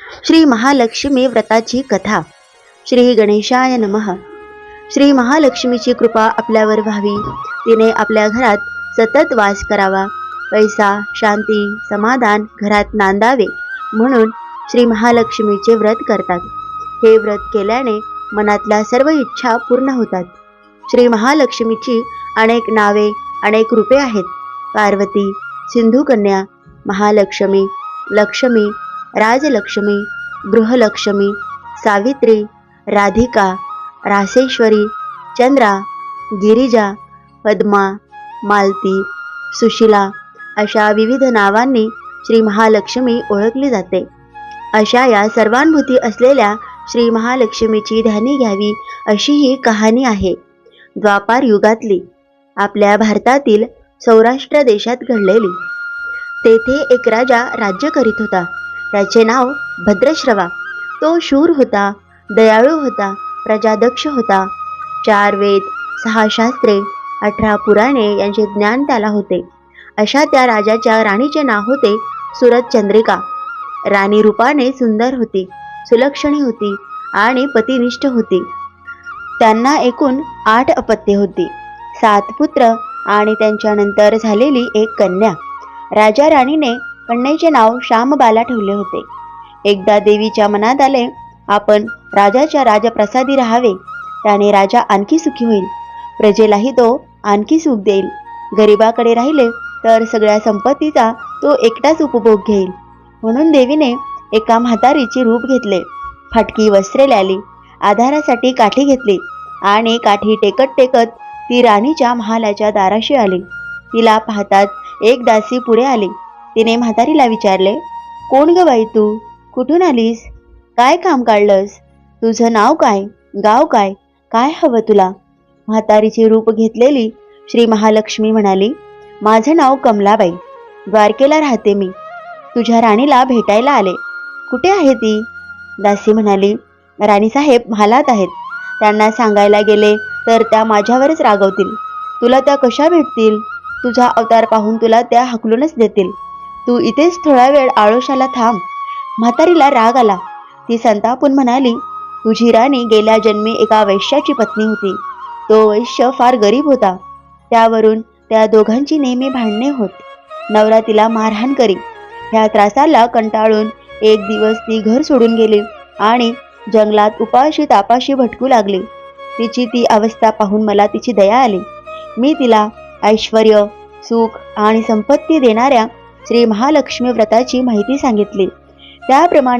श्री महालक्ष्मी व्रताची कथा. श्री गणेशाय नमः. श्री महालक्ष्मीची कृपा आपल्यावर व्हावी, तिने आपल्या घरात सतत वास करावा, पैसा, शांती, समाधान घरात नांदावे म्हणून श्री महालक्ष्मीचे व्रत करतात. हे व्रत केल्याने मनातल्या सर्व इच्छा पूर्ण होतात. श्री महालक्ष्मीची अनेक नावे, अनेक रूपे आहेत. पार्वती, सिंधुकन्या, महालक्ष्मी, लक्ष्मी, राजलक्ष्मी, गृहलक्ष्मी, सावित्री, राधिका, रासेश्वरी, चंद्रा, गिरिजा, पद्मा, मालती, सुशीला अशा विविध नावांनी श्री महालक्ष्मी ओळखली जाते. अशा या सर्वानुभूती असलेल्या श्री महालक्ष्मीची ध्यानी घ्यावी अशी ही कहाणी आहे. द्वापार युगातली, आपल्या भारतातील सौराष्ट्र देशात घडलेली. तेथे एक राजा राज्य करीत होता. त्याचे नाव भद्रश्रवा. तो शूर होता, दयाळू होता, प्रजादक्ष होता. 4 वेद, 6 शास्त्रे, 18 पुराणे यांचे ज्ञान त्याला होते. अशा त्या राजाच्या राणीचे नाव होते सुरतचंद्रिका. राणी रूपाने सुंदर होती, सुलक्षणी होती आणि पतिनिष्ठ होती. त्यांना एकूण 8 अपत्ये होती, 7 पुत्र आणि त्यांच्यानंतर झालेली एक कन्या. राजा राणीने कन्येचे नाव श्यामबाला ठेवले होते. एकदा देवीच्या मनात आले, आपण राजाच्या राजप्रसादी राहावे, त्याने राजा आणखी सुखी होईल, प्रजेलाही तो आणखी सुख देईल. गरिबाकडे राहिले तर सगळ्या संपत्तीचा तो एकटाच उपभोग घेईल. म्हणून देवीने एका म्हातारीचे रूप घेतले. फाटकी वस्त्रे ल्याली, आधारासाठी काठी घेतली आणि काठी टेकत टेकत ती राणीच्या महालाच्या दाराशी आली. तिला पाहताच एक दासी पुढे आली. तिने म्हातारीला विचारले, कोण ग बाई तू? कुठून आलीस? काय काम काढलंस? तुझं नाव काय? गाव काय? काय हवं तुला? म्हातारीचे रूप घेतलेली श्री महालक्ष्मी म्हणाली, माझं नाव कमलाबाई, द्वारकेला राहते मी. तुझ्या राणीला भेटायला आले. कुठे आहे ती? दासी म्हणाली, राणीसाहेब महालात आहेत. त्यांना सांगायला गेले तर त्या माझ्यावरच रागवतील. तुला त्या कशा भेटतील? तुझा अवतार पाहून तुला त्या हकलूनच देतील. तू इथेच थोडा वेळ आळोशाला थांब. म्हातारीला राग आला. ती संतापून म्हणाली, तुझी राणी गेल्या जन्मी एका वैश्याची पत्नी होती. तो वैश्य फार गरीब होता. त्यावरून त्या दोघांची नेहमी भांडणे होत. नवरा तिला मारहाण करी. ह्या त्रासाला कंटाळून एक दिवस ती घर सोडून गेली आणि जंगलात उपाशी तापाशी भटकू लागली. तिची ती अवस्था पाहून मला तिची दया आली. मी तिला ऐश्वर्य, सुख आणि संपत्ती देणाऱ्या श्री महालक्ष्मी व्रताची माहिती सांगितली. त्याप्रमाणे